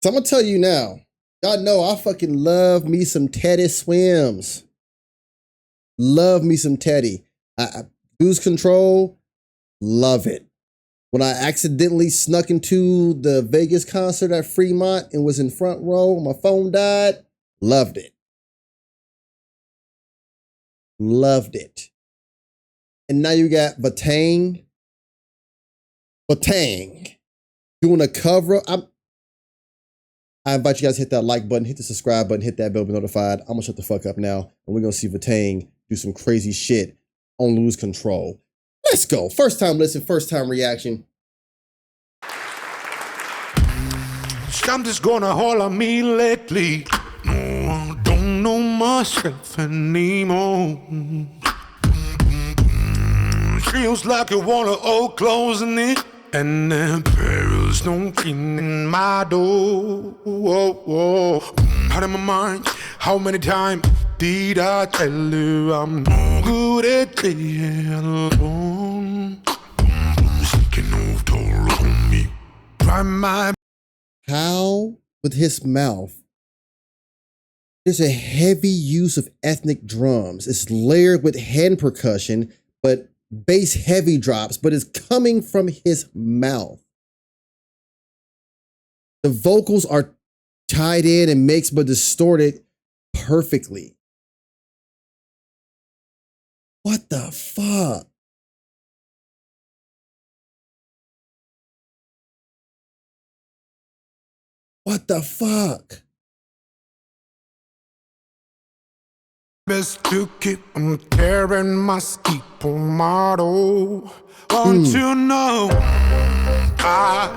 So I'm gonna tell you now. Y'all know I fucking love me some Teddy Swims. Love me some Teddy. I lose control. Love it. When I accidentally snuck into the Vegas concert at Fremont and was in front row, my phone died. Loved it. Loved it. And now you got VAHTANG. VAHTANG doing a cover. I invite you guys to hit that like button, hit the subscribe button, hit that bell to be notified. I'm gonna shut the fuck up now, and we're gonna see VAHTANG do some crazy shit on Lose Control. Let's go. First time listen, first time reaction. Something's gonna hold on me lately. No, don't know myself anymore. Feels like you wanna all closing it, and then perils don't keep in my door. Out of my mind, how many times did I tell you I'm no good at being alone? Sneaking off toll on me. Try my. How with his mouth? There's a heavy use of ethnic drums. It's layered with hand percussion, but bass heavy drops, but it's coming from his mouth. The vocals are tied in and mixed but distorted perfectly. What the fuck? What the fuck? Best to keep on carrying my ski motto. Won't you know I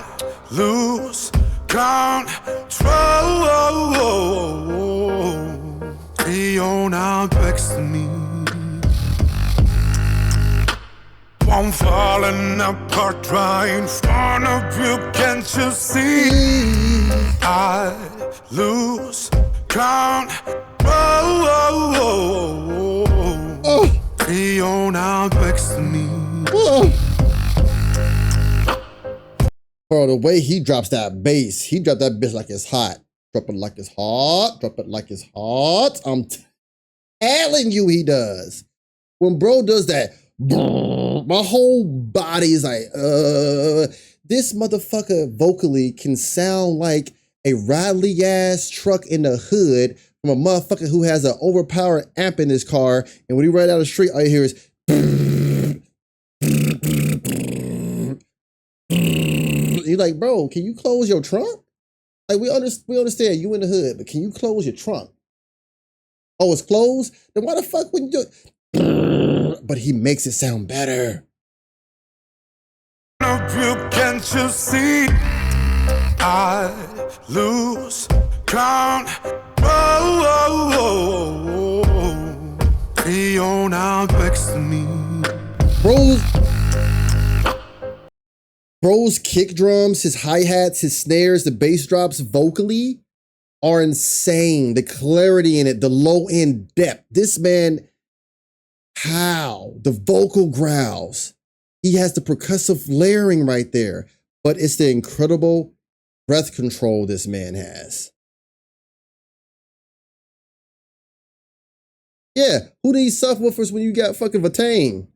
lose control? You're not next to me. I'm falling apart right in front of you, can't you see? I lose control. You're not next to me. Bro, the way he drops that bass, he dropped that bitch like it's hot. Drop it like it's hot. Drop it like it's hot. I'm telling you he does. When bro does that, my whole body is like, this motherfucker vocally can sound like a rattly ass truck in the hood from a motherfucker who has an overpowered amp in his car, and when he ride down the street, all you hear is you're like, bro, can you close your trunk? Like, we understand you in the hood, but can you close your trunk? Oh, it's closed? Then why the fuck wouldn't you do it? But he makes it sound better. Can't you see? I lose control. You're not next to me. Bro's kick drums, his hi-hats, his snares, the bass drops vocally are insane. The clarity in it, the low end depth. This man, how? The vocal growls. He has the percussive layering right there, but it's the incredible breath control this man has. Yeah, who these subwoofers when you got fucking VAHTANG?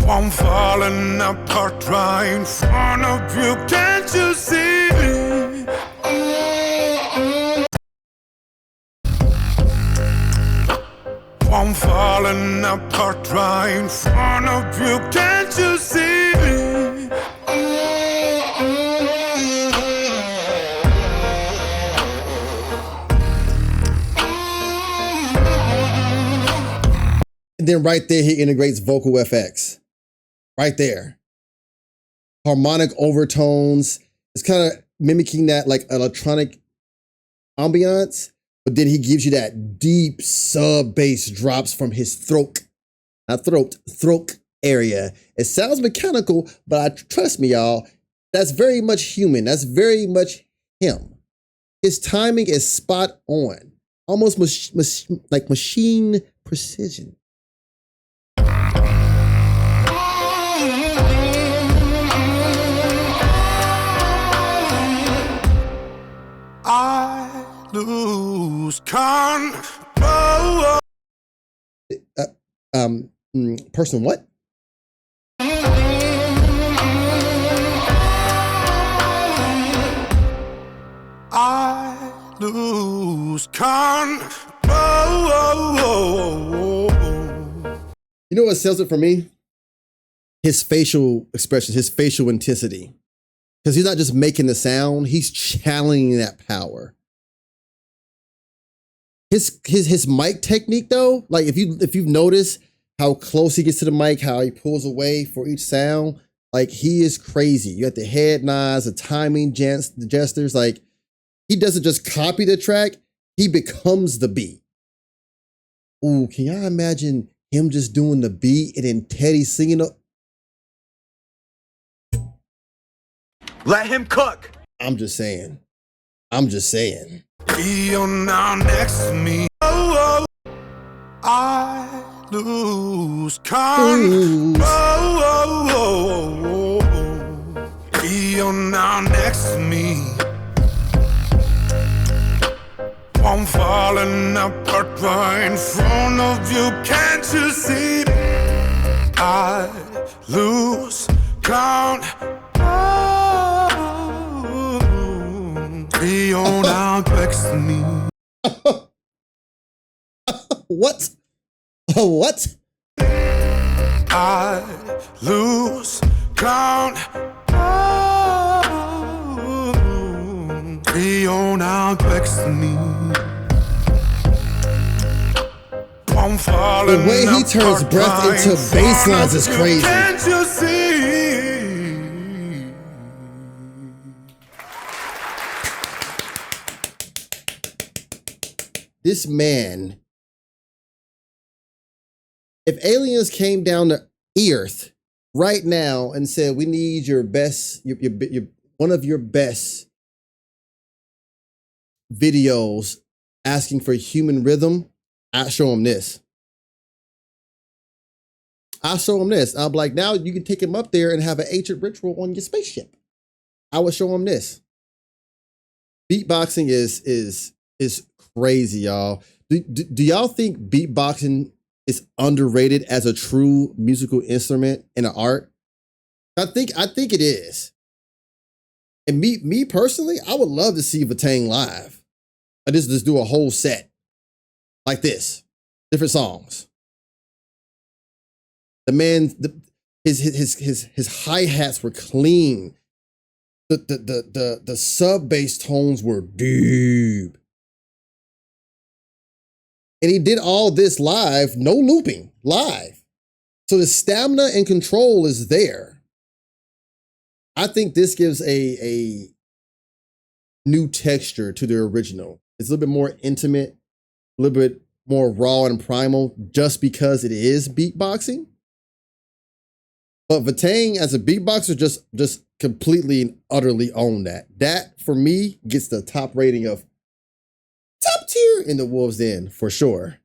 I'm falling apart right in front of you, can't you see? I'm falling apart right in front of you, can't you see? And then right there, he integrates vocal FX. Right there. Harmonic overtones. It's kind of mimicking that like electronic ambiance, but then he gives you that deep sub bass drops from his throat. Not throat area. It sounds mechanical, but trust me, y'all, that's very much human. That's very much him. His timing is spot on. Almost like machine precision. I lose control. Person what? I lose control. You know what sells it for me? His facial expressions, his facial intensity. Because he's not just making the sound, he's channeling that power. His mic technique though, like if you've noticed how close he gets to the mic, how he pulls away for each sound, like he is crazy. You got the head nods, the timing, the gestures, like he doesn't just copy the track, he becomes the beat. Ooh, can y'all imagine him just doing the beat and then Teddy singing up? Let him cook. I'm just saying. I'm just saying. You're now next to me. Oh, oh. I lose control. You're now next to me. I'm falling apart right in front of you. Can't you see? I lose count. You're now next to me. What? What? I lose count. You're now next to me. The way he turns breath into bass lines is crazy. Can't you see? This man, if aliens came down to Earth right now and said, we need your best, one of your best videos asking for human rhythm, I'll show him this. I'll show him this. I'll be like, now you can take him up there and have an ancient ritual on your spaceship. I would show him this. Beatboxing is crazy, y'all. Do y'all think beatboxing is underrated as a true musical instrument and an art? I think it is. And me personally, I would love to see VAHTANG live. I just do a whole set like this, different songs. The man, his hi-hats were clean. The sub bass tones were deep. And he did all this live, no looping, live. So the stamina and control is there. I think this gives a new texture to the original. It's a little bit more intimate, a little bit more raw and primal just because it is beatboxing. But VAHTANG as a beatboxer just completely and utterly owned that. That, for me, gets the top rating of top tier in the Wolves Den, for sure.